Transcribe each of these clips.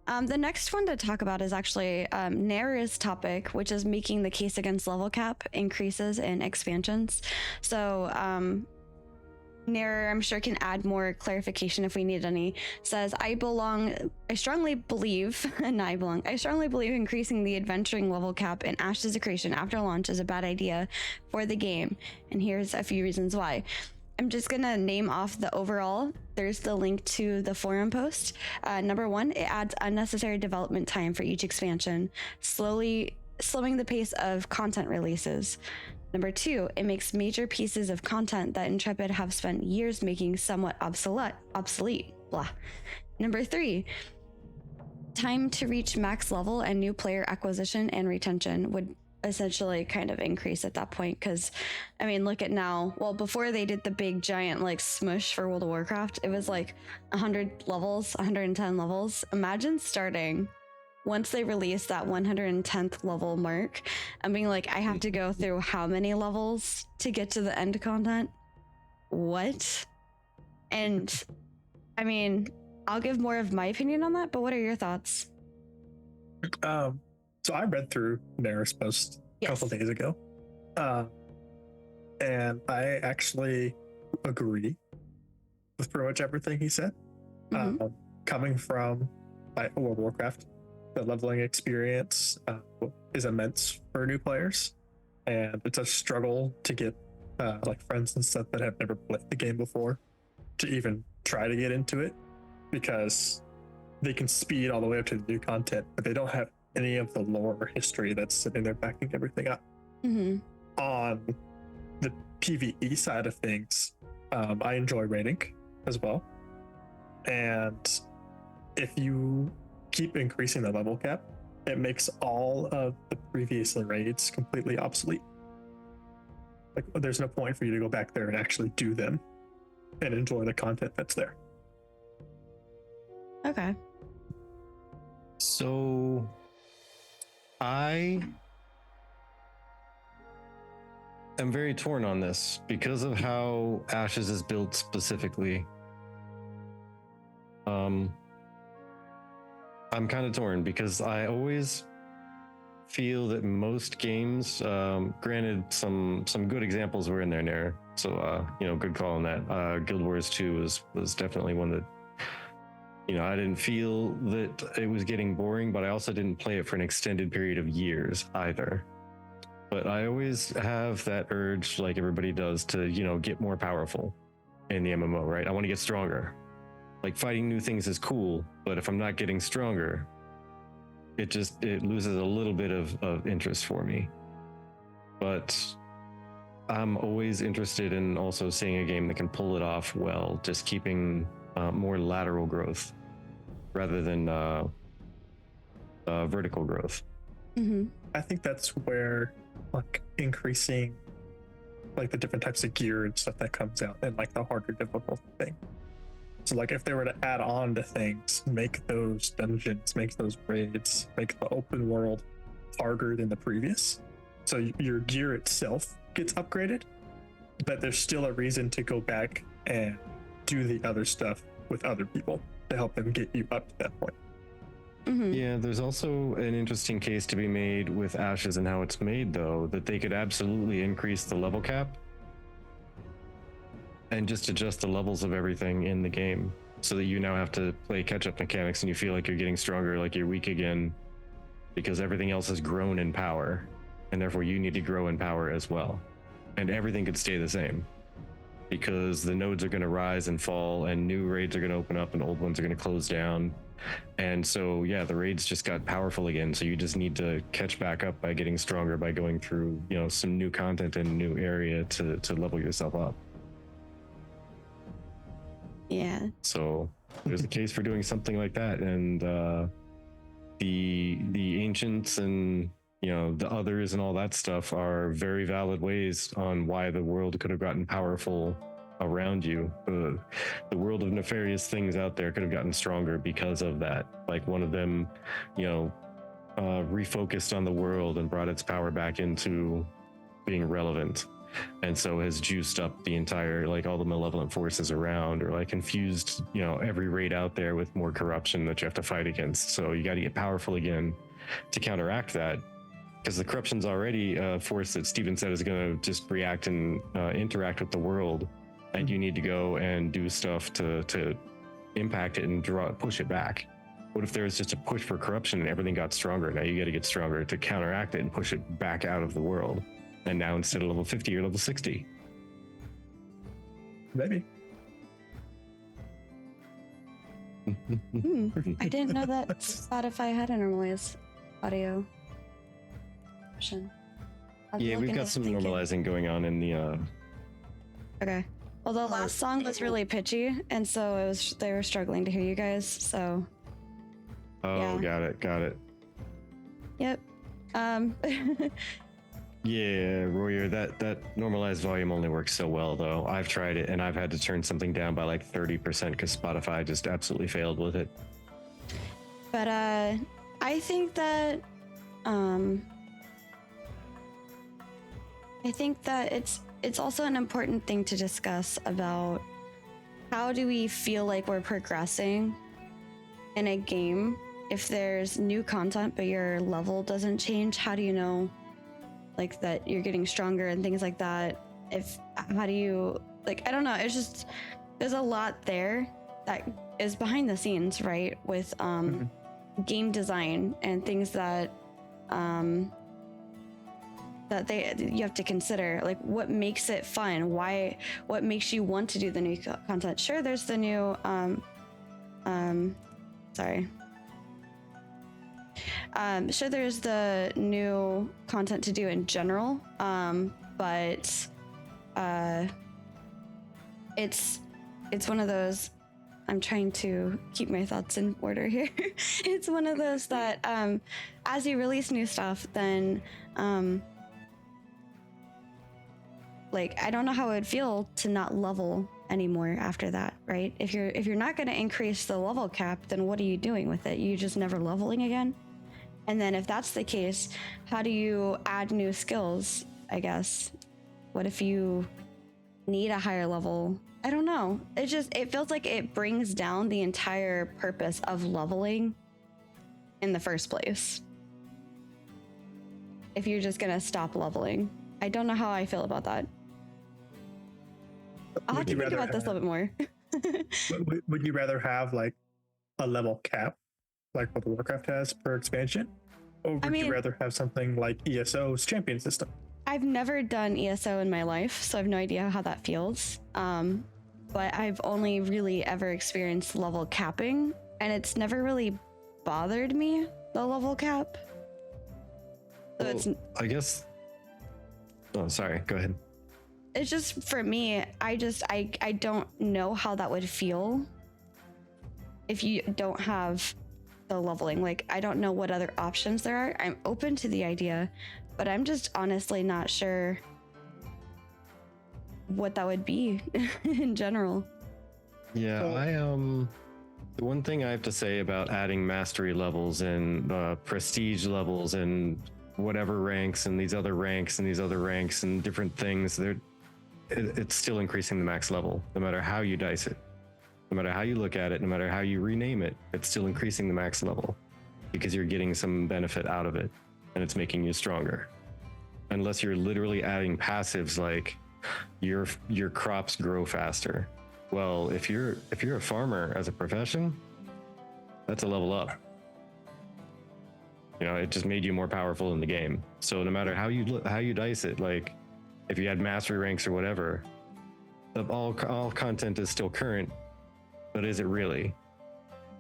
The next one to talk about is actually Nair's topic, which is making the case against level cap increases in expansions. So Nair, I'm sure, can add more clarification if we need any. Says, I strongly believe increasing the adventuring level cap in Ashes of Creation after launch is a bad idea for the game. And here's a few reasons why. I'm just gonna name off the overall. There's the link to the forum post. Number one, it adds unnecessary development time for each expansion, slowing the pace of content releases. Number two, it makes major pieces of content that Intrepid have spent years making somewhat obsolete. Blah. Number three, time to reach max level and new player acquisition and retention would essentially kind of increase at that point, because I mean, look at now. Well, before they did the big giant like smush for World of Warcraft, it was like 100 levels, 110 levels. Imagine starting once they release that 110th level mark and being like, I have to go through how many levels to get to the end content? What? And I mean, I'll give more of my opinion on that, but what are your thoughts? So I read through Nair's post a couple days ago, and I actually agree with pretty much everything he said. Coming from World of Warcraft, the leveling experience is immense for new players, and it's a struggle to get like friends and stuff that have never played the game before to even try to get into it, because they can speed all the way up to the new content, but they don't have any of the lore or history that's sitting there backing everything up. On the PvE side of things, I enjoy raiding as well, and if you keep increasing the level cap, it makes all of the previous raids completely obsolete. Like, there's no point for you to go back there and actually do them and enjoy the content that's there. Okay. So I am very torn on this because of how Ashes is built specifically. I'm kind of torn because I always feel that most games, granted some good examples were in there, Nair. So good call on that. Guild Wars 2 was definitely one that, I didn't feel that it was getting boring, but I also didn't play it for an extended period of years either. But I always have that urge, like everybody does, to, get more powerful in the MMO, right? I want to get stronger. Like, fighting new things is cool, but if I'm not getting stronger, it loses a little bit of interest for me. But I'm always interested in also seeing a game that can pull it off well, just keeping more lateral growth rather than vertical growth. I think that's where like increasing like the different types of gear and stuff that comes out and like the harder difficulty thing. So like if they were to add on to things, make those dungeons, make those raids, make the open world harder than the previous, so your gear itself gets upgraded, but there's still a reason to go back and do the other stuff with other people to help them get you up to that point. Yeah, there's also an interesting case to be made with Ashes and how it's made, though, that they could absolutely increase the level cap and just adjust the levels of everything in the game so that you now have to play catch-up mechanics and you feel like you're getting stronger, like you're weak again, because everything else has grown in power, and therefore you need to grow in power as well. And everything could stay the same, because the nodes are going to rise and fall, and new raids are going to open up and old ones are going to close down. And so, yeah, the raids just got powerful again, so you just need to catch back up by getting stronger, by going through, some new content in a new area to level yourself up. Yeah. So there's a case for doing something like that, and the ancients and the others and all that stuff are very valid ways on why the world could have gotten powerful around you. The world of nefarious things out there could have gotten stronger because of that. Like, one of them, refocused on the world and brought its power back into being relevant. and so has juiced up the entire, like, all the malevolent forces around, or like confused, every raid out there with more corruption that you have to fight against. So you got to get powerful again to counteract that, because the corruption's already a force that Steven said is going to just react and interact with the world, and you need to go and do stuff to impact it and push it back. What if there was just a push for corruption and everything got stronger? Now you got to get stronger to counteract it and push it back out of the world. And now instead of level 50, you're level 60. Maybe. I didn't know that Spotify had a normalized audio option. Yeah, we've got some normalizing going on in the... Okay. Well, the last song was really pitchy, and so they were struggling to hear you guys, so... Oh, yeah. Got it. Yep. Yeah, Royer, that normalized volume only works so well, though. I've tried it, and I've had to turn something down by like 30% because Spotify just absolutely failed with it. But I think that it's also an important thing to discuss about how do we feel like we're progressing in a game. If there's new content but your level doesn't change, how do you know like that you're getting stronger and things like that? How do you, like, I don't know, it's just, there's a lot there that is behind the scenes, right, with game design and things that you have to consider, like what makes it fun, what makes you want to do the new content. Sure, there's the new sure, there's the new content to do in general, but it's one of those, I'm trying to keep my thoughts in order here. It's one of those that as you release new stuff, then like, I don't know how it would feel to not level anymore after that, right? If you're not going to increase the level cap, then what are you doing with it? You just never leveling again? And then if that's the case, how do you add new skills, I guess? What if you need a higher level? I don't know. It feels like it brings down the entire purpose of leveling in the first place. If you're just gonna stop leveling. I don't know how I feel about that. I'll have to think about this a little bit more. Would you rather have like a level cap, like what Warcraft has per expansion? Or would you rather have something like ESO's champion system? I've never done ESO in my life, so I have no idea how that feels. But I've only really ever experienced level capping, and it's never really bothered me, the level cap. So I guess... Oh, sorry, go ahead. It's just, for me, I don't know how that would feel if you don't have the leveling. Like, I don't know what other options there are. I'm open to the idea, but I'm just honestly not sure what that would be in general. Yeah, the one thing I have to say about adding mastery levels and prestige levels and whatever ranks and these other ranks and these other ranks and different things, it's still increasing the max level, no matter how you dice it, no matter how you look at it, no matter how you rename it. It's still increasing the max level because you're getting some benefit out of it, and it's making you stronger. Unless you're literally adding passives like your crops grow faster. Well, if you're a farmer as a profession, that's a level up. You know, it just made you more powerful in the game. So no matter how you dice it, like if you had mastery ranks or whatever, all content is still current, but is it really?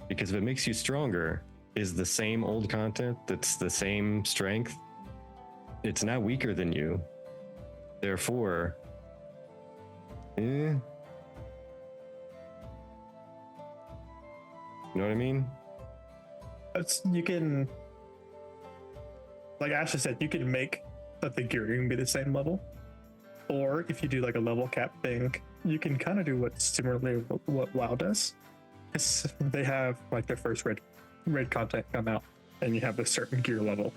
Because if it makes you stronger, is the same old content that's the same strength, it's now weaker than you. Therefore, you know what I mean? You can, like Ashley said, you can make the gearing be the same level. Or if you do like a level cap thing, you can kind of do what's similarly what WoW does. They have like their first raid content come out, and you have a certain gear level,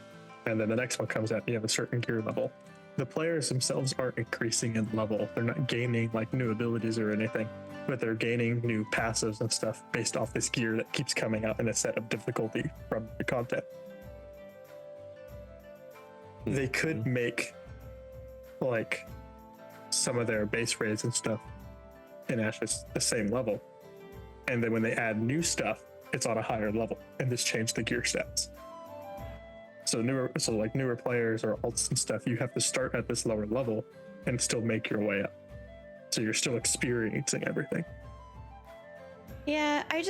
and then the next one comes out, and you have a certain gear level, the players themselves aren't increasing in level. They're not gaining like new abilities or anything, but they're gaining new passives and stuff based off this gear that keeps coming out in a set of difficulty from the content. They could make like some of their base raids and stuff in Ashes the same level, and then when they add new stuff, it's on a higher level, and this changed the gear stats. So newer players or alts and stuff, you have to start at this lower level and still make your way up. So you're still experiencing everything. Yeah, I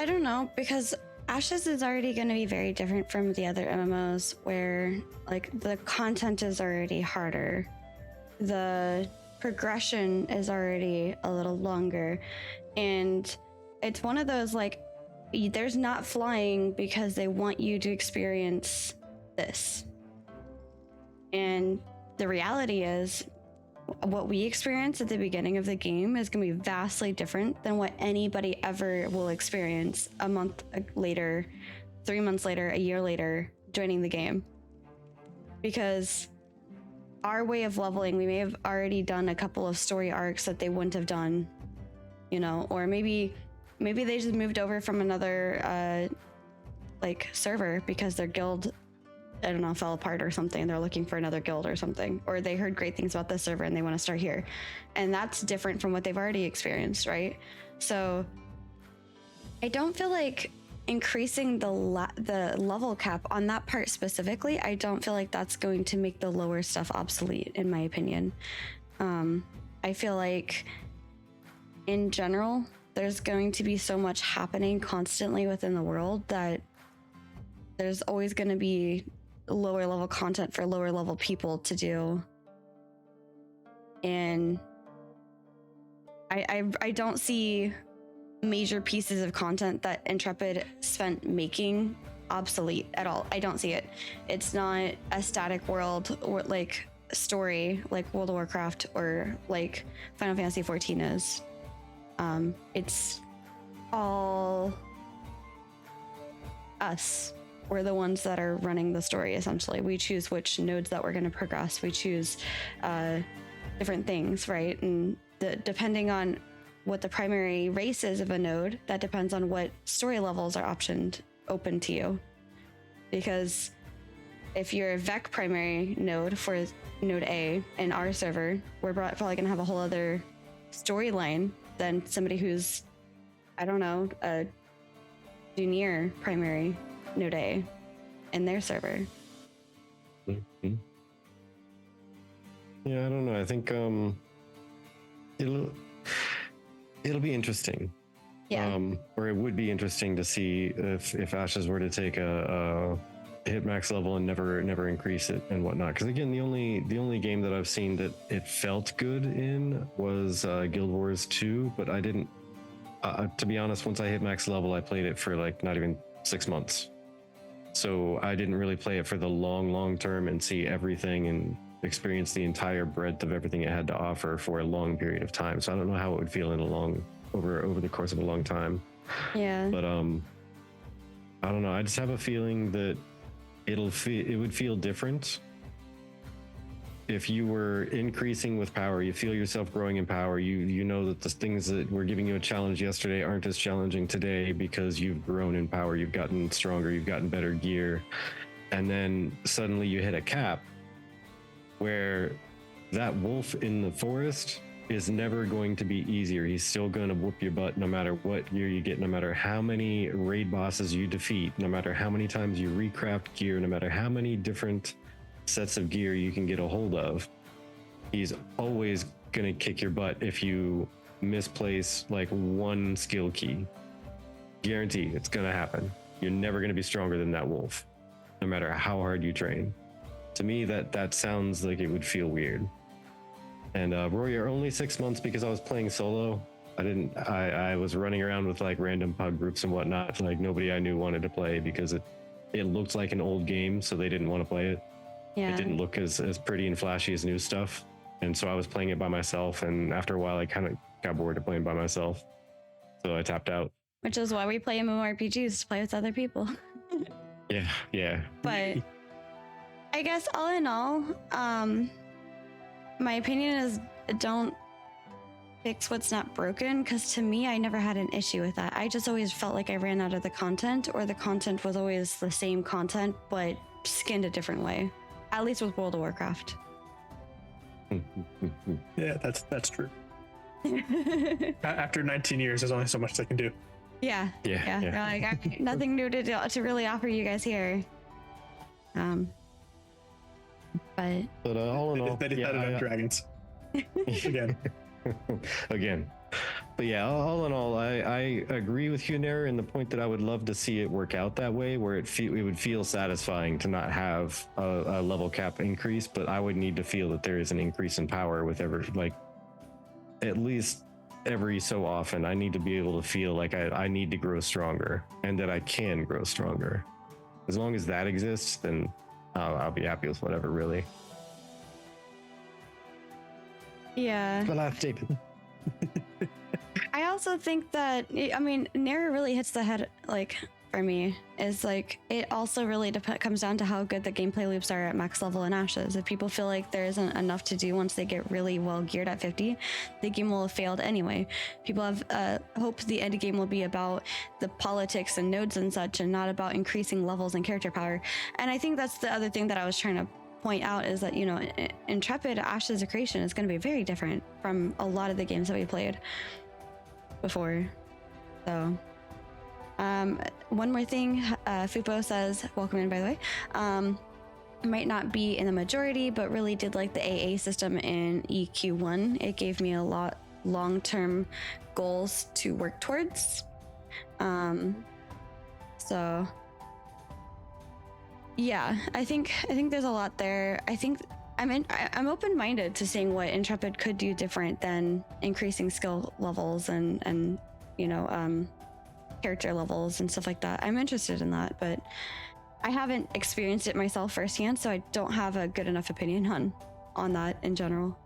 don't know, because Ashes is already going to be very different from the other MMOs where like the content is already harder. The progression is already a little longer, and it's one of those like there's not flying because they want you to experience this. And the reality is what we experience at the beginning of the game is going to be vastly different than what anybody ever will experience a month later, 3 months later, a year later, joining the game. Because our way of leveling, we may have already done a couple of story arcs that they wouldn't have done, you know, or maybe they just moved over from another like server because their guild, I don't know, fell apart or something. They're looking for another guild or something, or they heard great things about this server and they want to start here, and that's different from what they've already experienced, right? So I don't feel like increasing the level cap on that part specifically, I don't feel like that's going to make the lower stuff obsolete, in my opinion. I feel like in general there's going to be so much happening constantly within the world that there's always going to be lower level content for lower level people to do. And I don't see major pieces of content that Intrepid spent making obsolete at all. I don't see it. It's not a static world or like story like World of Warcraft or like Final Fantasy 14 is. It's all us. We're the ones that are running the story, essentially. We choose which nodes that we're going to progress. We choose different things, right? And depending on what the primary race is of a node, that depends on what story levels are open to you. Because if you're a Vec primary node for node A in our server, we're probably going to have a whole other storyline than somebody who's, I don't know, a junior primary node A in their server. Mm-hmm. Yeah, I don't know. I think it'll be interesting. Yeah. Or it would be interesting to see if Ashes were to take a hit max level and never increase it and whatnot. Because again, the only game that I've seen that it felt good in was Guild Wars 2, but I didn't. To be honest, once I hit max level, I played it for like not even 6 months. So I didn't really play it for the long term and see everything and experience the entire breadth of everything it had to offer for a long period of time. So I don't know how it would feel in over the course of a long time. Yeah. But I don't know. I just have a feeling that it would feel different if you were increasing with power. You feel yourself growing in power. You know that the things that were giving you a challenge yesterday aren't as challenging today because you've grown in power. You've gotten stronger. You've gotten better gear, and then suddenly you hit a cap where that wolf in the forest is never going to be easier. He's still going to whoop your butt no matter what gear you get, no matter how many raid bosses you defeat, no matter how many times you recraft gear, no matter how many different sets of gear you can get a hold of. He's always going to kick your butt if you misplace like one skill key. Guaranteed, it's going to happen. You're never going to be stronger than that wolf, no matter how hard you train. To me, that sounds like it would feel weird. And Roy, you're only 6 months because I was playing solo. I was running around with like random pug groups and whatnot. Like nobody I knew wanted to play because it looked like an old game, so they didn't want to play it. Yeah. It didn't look as pretty and flashy as new stuff. And so I was playing it by myself. And after a while, I kind of got bored of playing by myself. So I tapped out. Which is why we play MMORPGs, to play with other people. Yeah. But I guess all in all, my opinion is don't fix what's not broken, because to me, I never had an issue with that. I just always felt like I ran out of the content, or the content was always the same content but skinned a different way. At least with World of Warcraft. Yeah, that's true. After 19 years, there's only so much they can do. Yeah. Like, nothing new to really offer you guys here. But all in all, they decided on dragons again. Again. But yeah, all in all, I agree with you, Nair, in the point that I would love to see it work out that way, where it would feel satisfying to not have a level cap increase, but I would need to feel that there is an increase in power with at least every so often. I need to be able to feel like I need to grow stronger, and that I can grow stronger. As long as that exists, then I'll be happy with whatever, really. yeah. The last statement. I also think that, I mean, Nair really hits the head, like, for me, is like, it also really comes down to how good the gameplay loops are at max level in Ashes. If people feel like there isn't enough to do once they get really well geared at 50, the game will have failed anyway. People have hope the end game will be about the politics and nodes and such, and not about increasing levels and character power. And I think that's the other thing that I was trying to point out, is that, you know, Intrepid Ashes of Creation is going to be very different from a lot of the games that we played before. So one more thing, Fupo says, welcome in, by the way, might not be in the majority, but really did like the AA system in EQ1. It gave me a lot long-term goals to work towards. So yeah, I think there's a lot there. I think I'm open-minded to seeing what Intrepid could do different than increasing skill levels and you know, character levels and stuff like that. I'm interested in that, but I haven't experienced it myself firsthand, so I don't have a good enough opinion on that in general.